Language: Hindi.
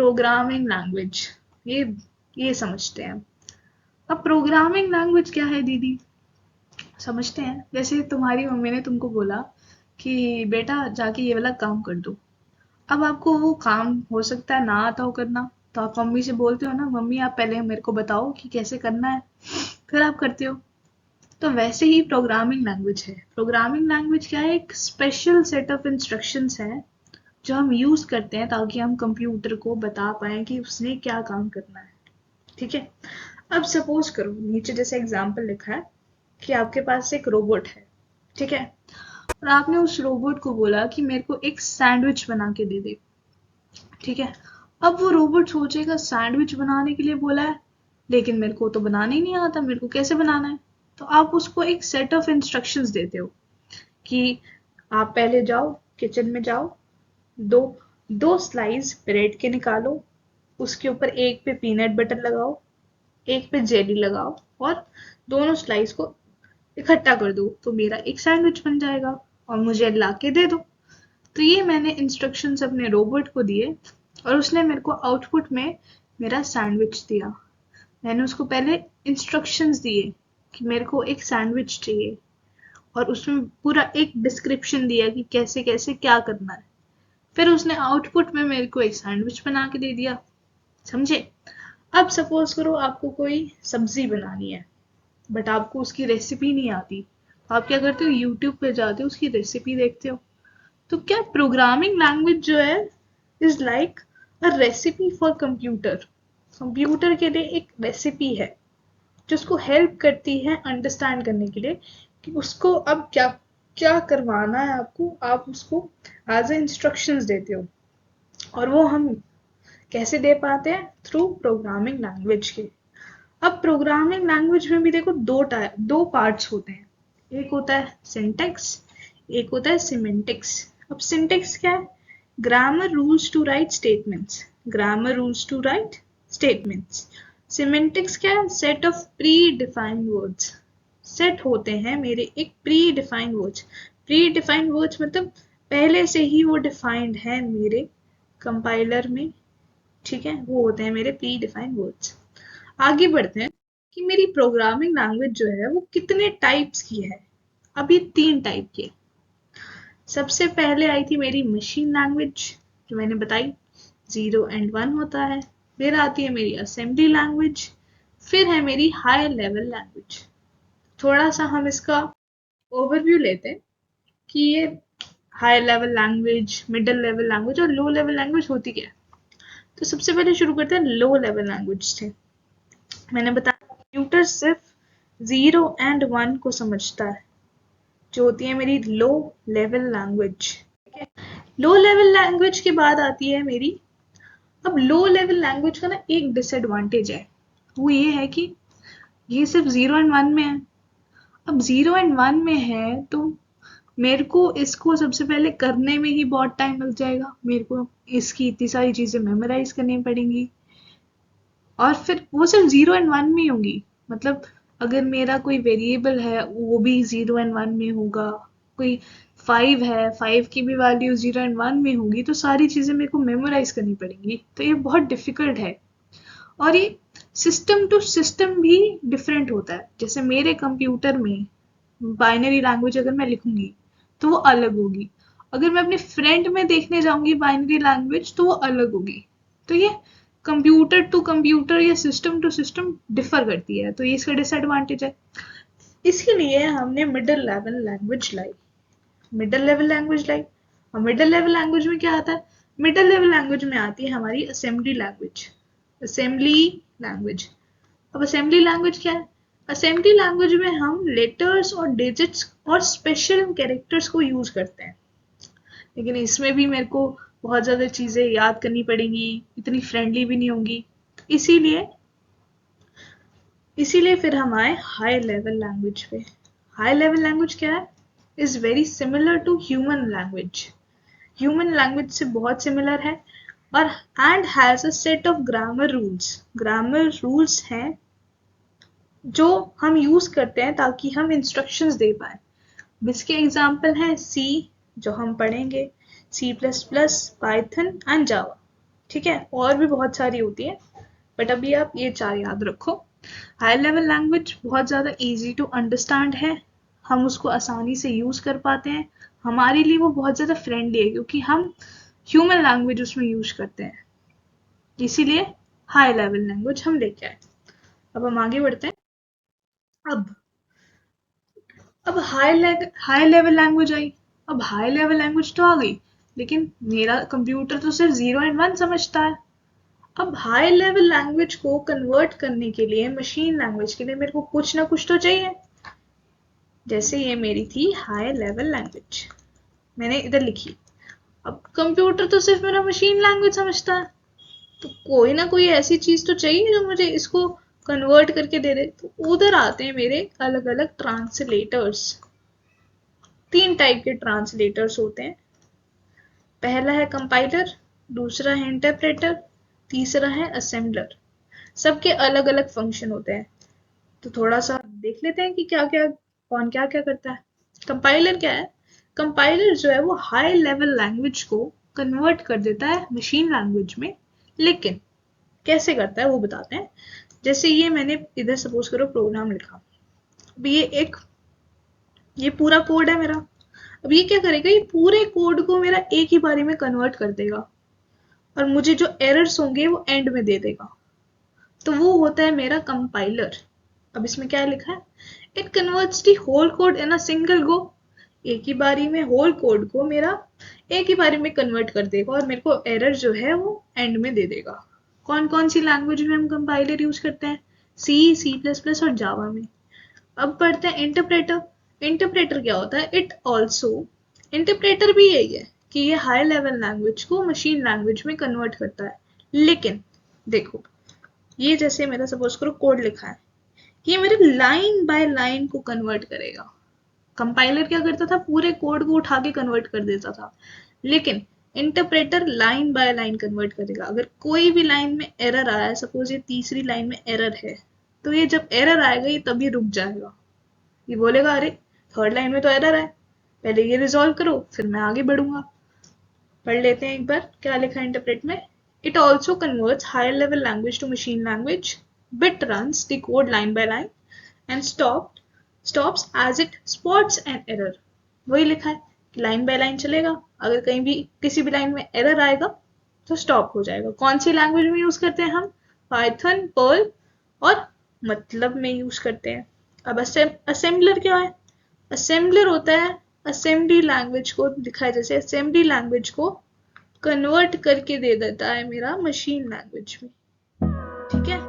प्रोग्रामिंग लैंग्वेज, ये समझते हैं। अब प्रोग्रामिंग लैंग्वेज क्या है दीदी, समझते हैं। जैसे तुम्हारी मम्मी ने तुमको बोला कि बेटा जाके ये वाला काम कर दो। अब आपको वो काम हो सकता है ना आता हो करना, तो आप मम्मी से बोलते हो ना, मम्मी आप पहले मेरे को बताओ कि कैसे करना है, फिर आप करते हो। तो वैसे ही प्रोग्रामिंग लैंग्वेज है। प्रोग्रामिंग लैंग्वेज क्या है, एक स्पेशल सेट ऑफ इंस्ट्रक्शंस है जो हम यूज करते हैं ताकि हम कंप्यूटर को बता पाए कि उसने क्या काम करना है। ठीक है। अब सपोज करो नीचे जैसे एग्जाम्पल लिखा है कि आपके पास एक रोबोट है, ठीक है, और आपने उस रोबोट को बोला कि मेरे को एक सैंडविच बना के दे दे। ठीक है। अब वो रोबोट सोचेगा सैंडविच बनाने के लिए बोला है, लेकिन मेरे को तो बनाना ही नहीं आता, मेरे को कैसे बनाना है। तो आप उसको एक सेट ऑफ इंस्ट्रक्शंस देते हो कि आप पहले जाओ, किचन में जाओ, दो दो स्लाइस ब्रेड के निकालो, उसके ऊपर एक पे पीनट बटर लगाओ, एक पे जेली लगाओ, और दोनों स्लाइस को इकट्ठा कर दो, तो मेरा एक सैंडविच बन जाएगा और मुझे ला के दे दो। तो ये मैंने इंस्ट्रक्शंस अपने रोबोट को दिए और उसने मेरे को आउटपुट में मेरा सैंडविच दिया। मैंने उसको पहले इंस्ट्रक्शंस दिए कि मेरे को एक सैंडविच चाहिए, और उसमें पूरा एक डिस्क्रिप्शन दिया कि कैसे कैसे क्या करना है। फिर उसने आउटपुट में मेरे को एक सैंडविच बना के दे दिया। समझे। अब सपोज करो आपको कोई सब्जी बनानी है, बट आपको उसकी रेसिपी नहीं आती, तो आप क्या करते हो, यूट्यूब पे जाते हो, उसकी रेसिपी देखते हो। तो क्या प्रोग्रामिंग लैंग्वेज जो है is like a recipe for computer. Computer के लिए एक रेसिपी है जो उसको हेल्प करती है अंडरस्टैंड करने के लिए कि उसको अब क्या क्या करवाना है आपको, आप उसको एज ए इंस्ट्रक्शंस देते हो। और वो हम कैसे दे पाते हैं, थ्रू प्रोग्रामिंग लैंग्वेज के। अब प्रोग्रामिंग लैंग्वेज में भी देखो दो पार्ट्स होते हैं। एक होता है सिंटेक्स, एक होता है सिमेंटिक्स। अब सिंटेक्स क्या है, grammar rules to write statements, grammar rules to write statements. Semantics क्या है, set of predefined words. Set होते हैं मेरे एक predefined words. Predefined words मतलब पहले से ही वो डिफाइंड है मेरे कंपाइलर में। ठीक है, वो होते हैं मेरे प्री डिफाइंड वर्ड्स। आगे बढ़ते हैं कि मेरी प्रोग्रामिंग लैंग्वेज जो है वो कितने टाइप्स की है। अब ये 3 टाइप की है। सबसे पहले आई थी मेरी मशीन लैंग्वेज, जो मैंने बताई 0 एंड 1 होता है। फिर आती है मेरी असेंबली लैंग्वेज, फिर है मेरी हाई लेवल लैंग्वेज। थोड़ा सा हम इसका ओवरव्यू लेते हैं कि ये high level language, middle level language और लो लेवल लैंग्वेज होती क्या है। तो सबसे पहले शुरू करते हैं लो लेवल लैंग्वेज से। मैंने बताया कंप्यूटर सिर्फ 0 एंड 1 को समझता है, जो होती है मेरी लो लेवल लैंग्वेज। ठीक है। लो लेवल लैंग्वेज के बाद आती है मेरी, अब लो लेवल लैंग्वेज का ना एक डिसएडवांटेज है, वो ये है कि ये सिर्फ 0 एंड 1 में है। अब 0 एंड 1 में है तो मेरे को इसको सबसे पहले करने में ही बहुत टाइम लग जाएगा, मेरे को इसकी इतनी सारी चीजें मेमोराइज करनी पड़ेंगी, और फिर वो सिर्फ 0 एंड 1 में ही होंगी। मतलब अगर मेरा कोई वेरिएबल है वो भी 0 एंड 1 में होगा, कोई 5 है, 5 की भी वैल्यू 0 एंड 1 में होगी, तो सारी चीजें मेरे को मेमोराइज करनी पड़ेंगी, तो ये बहुत डिफिकल्ट है। और ये सिस्टम टू सिस्टम भी डिफरेंट होता है। जैसे मेरे कंप्यूटर में बाइनरी लैंग्वेज अगर मैं लिखूंगी तो वो अलग होगी, अगर मैं अपने फ्रेंड में देखने जाऊंगी बाइनरी लैंग्वेज तो वो अलग होगी। तो ये कंप्यूटर टू कंप्यूटर या सिस्टम टू सिस्टम डिफर करती है, तो ये इसका डिसएडवांटेज है। इसके लिए हमने मिडिल लेवल लैंग्वेज लाई। मिडिल लेवल लैंग्वेज लाई, और मिडिल लेवल लैंग्वेज में क्या आता है, मिडिल लेवल लैंग्वेज में आती है हमारी असेंबली लैंग्वेज। असेंबली लैंग्वेज, अब असेंबली लैंग्वेज क्या है, असेंबली लैंग्वेज में हम लेटर्स और डिजिट्स और स्पेशल कैरेक्टर्स को यूज करते हैं, लेकिन इसमें भी मेरे को बहुत ज़्यादा चीज़ें याद करनी पड़ेंगी, इतनी फ्रेंडली भी नहीं होंगी। इसीलिए इसीलिए फिर हम आए हाई लेवल लैंग्वेज पे। हाई लेवल लैंग्वेज क्या है, is very similar to human language, human language से बहुत सिमिलर है, और and has a set of grammar rules. Grammar rules हैं जो हम यूज करते हैं ताकि हम इंस्ट्रक्शंस दे पाए। इसके एग्जाम्पल हैं सी, जो हम पढ़ेंगे, C plus plus, Python and Java. ठीक है, और भी बहुत सारी होती है, बट अभी आप ये 4 याद रखो। हाई लेवल लैंग्वेज बहुत ज़्यादा इजी टू अंडरस्टैंड है, हम उसको आसानी से यूज़ कर पाते हैं, हमारे लिए वो बहुत ज़्यादा फ्रेंडली है क्योंकि हम ह्यूमन लैंग्वेज उसमें यूज़ करते हैं, इसीलिए हाई लेवल लैंग्वेज हम लेके आए। अब हम आगे बढ़ते हैं। अब अब हाई लेवल लैंग्वेज आई। अब हाई लेवल लैंग्वेज तो आ गई, लेकिन मेरा कंप्यूटर तो सिर्फ 0 और 1 समझता है। अब हाई लेवल लैंग्वेज को कन्वर्ट करने के लिए, मशीन लैंग्वेज के लिए मेरे को कुछ ना कुछ तो चाहिए। जैसे ये मेरी थी हाई लेवल लैंग्वेज, मैंने इधर लिखी। अब कंप्यूटर तो सिर्फ मेरा मशीन लैंग्वेज समझता है, तो कोई ना कोई ऐसी चीज तो चाहिए जो मुझे इसको कन्वर्ट करके दे दे। तो उधर आते हैं मेरे अलग अलग ट्रांसलेटर्स। 3 टाइप के ट्रांसलेटर्स होते हैं। पहला है कंपाइलर, दूसरा है इंटरप्रेटर, तीसरा है असेंबलर। सबके अलग अलग फंक्शन होते हैं, तो थोड़ा सा देख लेते हैं कि क्या क्या कौन क्या क्या करता है। कंपाइलर क्या है? कंपाइलर जो है वो हाई लेवल लैंग्वेज को कन्वर्ट कर देता है मशीन लैंग्वेज में, लेकिन कैसे करता है वो बताते हैं। जैसे ये मैंने इधर सपोज करो प्रोग्राम लिखा, अब ये पूरा कोड है मेरा। अब ये क्या करेगा, ये पूरे कोड को मेरा एक ही बारी में कन्वर्ट कर देगा, और मुझे जो एरर्स होंगे वो एंड में दे देगा। तो वो होता है मेरा कंपाइलर। अब इसमें क्या लिखा है, it converts the whole code in a single go. एक ही बारी में होल कोड को मेरा एक ही बारी में कन्वर्ट कर देगा, और मेरे को एरर जो है वो एंड में दे देगा। कौन कौन सी लैंग्वेज में हम कंपाइलर यूज करते हैं? सी, सी प्लस प्लस और जावा में। अब पढ़ते हैं इंटरप्रेटर। इंटरप्रेटर क्या होता है? इट ऑल्सो, इंटरप्रेटर भी यही है कि ये हाई लेवल लैंग्वेज को मशीन लैंग्वेज में कन्वर्ट करता है। लेकिन देखो, ये जैसे मेरा सपोज करो कोड लिखा है, ये मेरे लाइन बाय लाइन को कन्वर्ट करेगा। कंपाइलर क्या करता था, पूरे कोड को उठा के कन्वर्ट कर देता था, लेकिन interpreter line by line convert करेगा। अगर कोई भी लाइन में एरर आया है, सपोज ये तीसरी लाइन में एरर है, तो ये जब एरर आएगा ये तभी रुक जाएगा। ये बोलेगा अरे थर्ड लाइन में तो एरर है, पहले ये रिजॉल्व करो फिर मैं आगे बढ़ूंगा। पढ़ लेते हैं एक बार क्या लिखा है इंटरप्रेट में। It also converts higher level language to machine language, but runs the code line by line and stops as it spots an error। वही लिखा है कि लाइन बाय लाइन चलेगा, अगर कहीं भी किसी भी लाइन में एरर आएगा तो स्टॉप हो जाएगा। कौन सी लैंग्वेज में यूज करते हैं हम? पाइथन, पर्ल और मतलब में यूज करते हैं। अब असेंबलर क्या है? असेंबलर होता है असेंबली लैंग्वेज को, लिखा है जैसे असेंबली लैंग्वेज को कन्वर्ट करके दे देता है मेरा मशीन लैंग्वेज में। ठीक है,